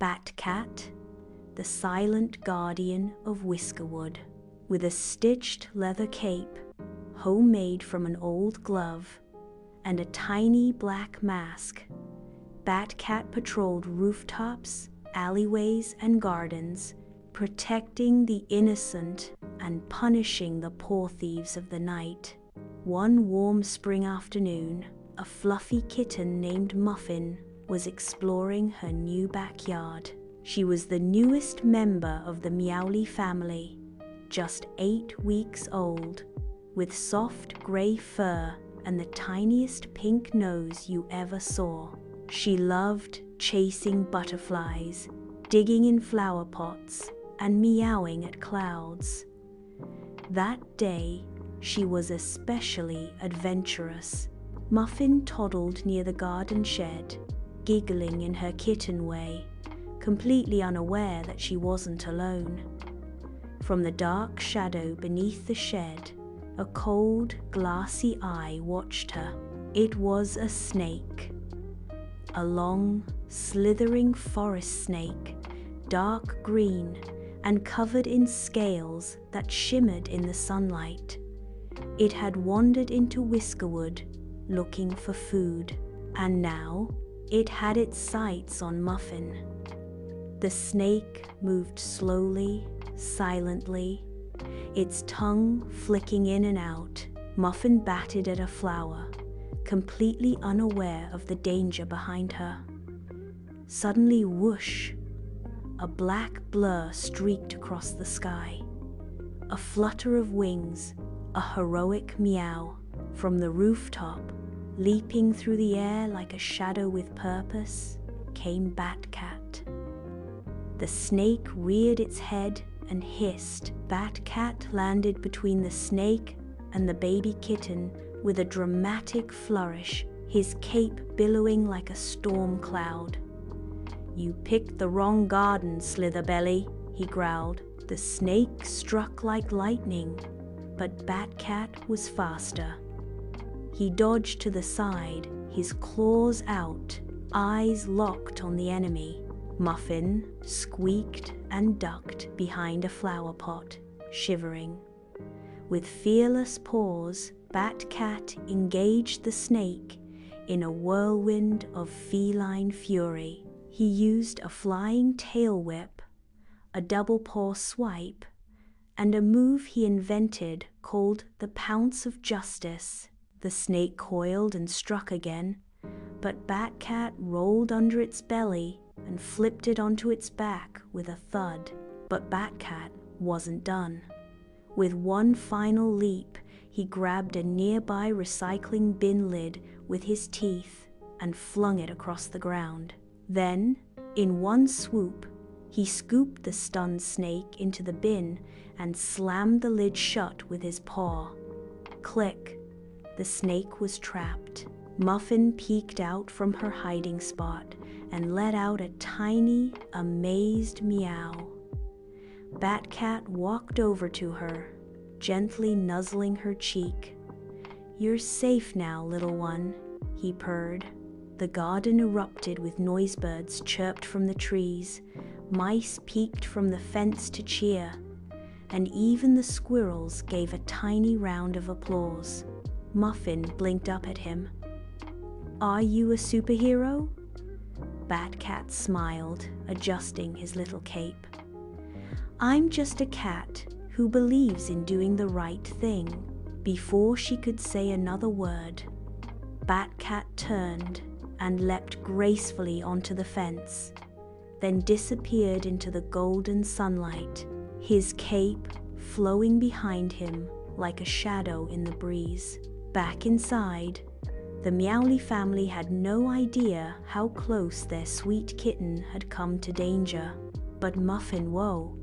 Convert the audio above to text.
BatCat, the silent guardian of Whiskerwood. With a stitched leather cape, homemade from an old glove, and a tiny black mask, BatCat patrolled rooftops, alleyways, and gardens, protecting the innocent and punishing the poor thieves of the night. One warm spring afternoon, a fluffy kitten named Muffin was exploring her new backyard. She was the newest member of the Meowly family, just 8 weeks old, with soft gray fur and the tiniest pink nose you ever saw. She loved chasing butterflies, digging in flower pots, and meowing at clouds. That day, she was especially adventurous. Muffin toddled near the garden shed, giggling in her kitten way, completely unaware that she wasn't alone. From the dark shadow beneath the shed, a cold, glassy eye watched her. It was a snake. A long, slithering forest snake, dark green and covered in scales that shimmered in the sunlight. It had wandered into Whiskerwood, looking for food, and now it had its sights on Muffin. The snake moved slowly, silently, its tongue flicking in and out. Muffin batted at a flower, completely unaware of the danger behind her. Suddenly, whoosh! A black blur streaked across the sky. A flutter of wings, a heroic meow. From the rooftop, leaping through the air like a shadow with purpose, came BatCat. The snake reared its head and hissed. BatCat landed between the snake and the baby kitten with a dramatic flourish, his cape billowing like a storm cloud. "You picked the wrong garden, Slitherbelly," he growled. The snake struck like lightning, but BatCat was faster. He dodged to the side, his claws out, eyes locked on the enemy. Muffin squeaked and ducked behind a flower pot, shivering. With fearless paws, BatCat engaged the snake in a whirlwind of feline fury. He used a flying tail whip, a double paw swipe, and a move he invented called the Pounce of Justice. The snake coiled and struck again, but BatCat rolled under its belly and flipped it onto its back with a thud. But BatCat wasn't done. With one final leap, he grabbed a nearby recycling bin lid with his teeth and flung it across the ground. Then, in one swoop, he scooped the stunned snake into the bin and slammed the lid shut with his paw. Click! The snake was trapped. Muffin peeked out from her hiding spot and let out a tiny, amazed meow. BatCat walked over to her, gently nuzzling her cheek. "You're safe now, little one," he purred. The garden erupted with noisebirds chirped from the trees, mice peeked from the fence to cheer, and even the squirrels gave a tiny round of applause. Muffin blinked up at him. "Are you a superhero?" BatCat smiled, adjusting his little cape. "I'm just a cat who believes in doing the right thing." Before she could say another word, BatCat turned and leapt gracefully onto the fence, then disappeared into the golden sunlight, his cape flowing behind him like a shadow in the breeze. Back inside, the Meowly family had no idea how close their sweet kitten had come to danger. But Muffin, whoa,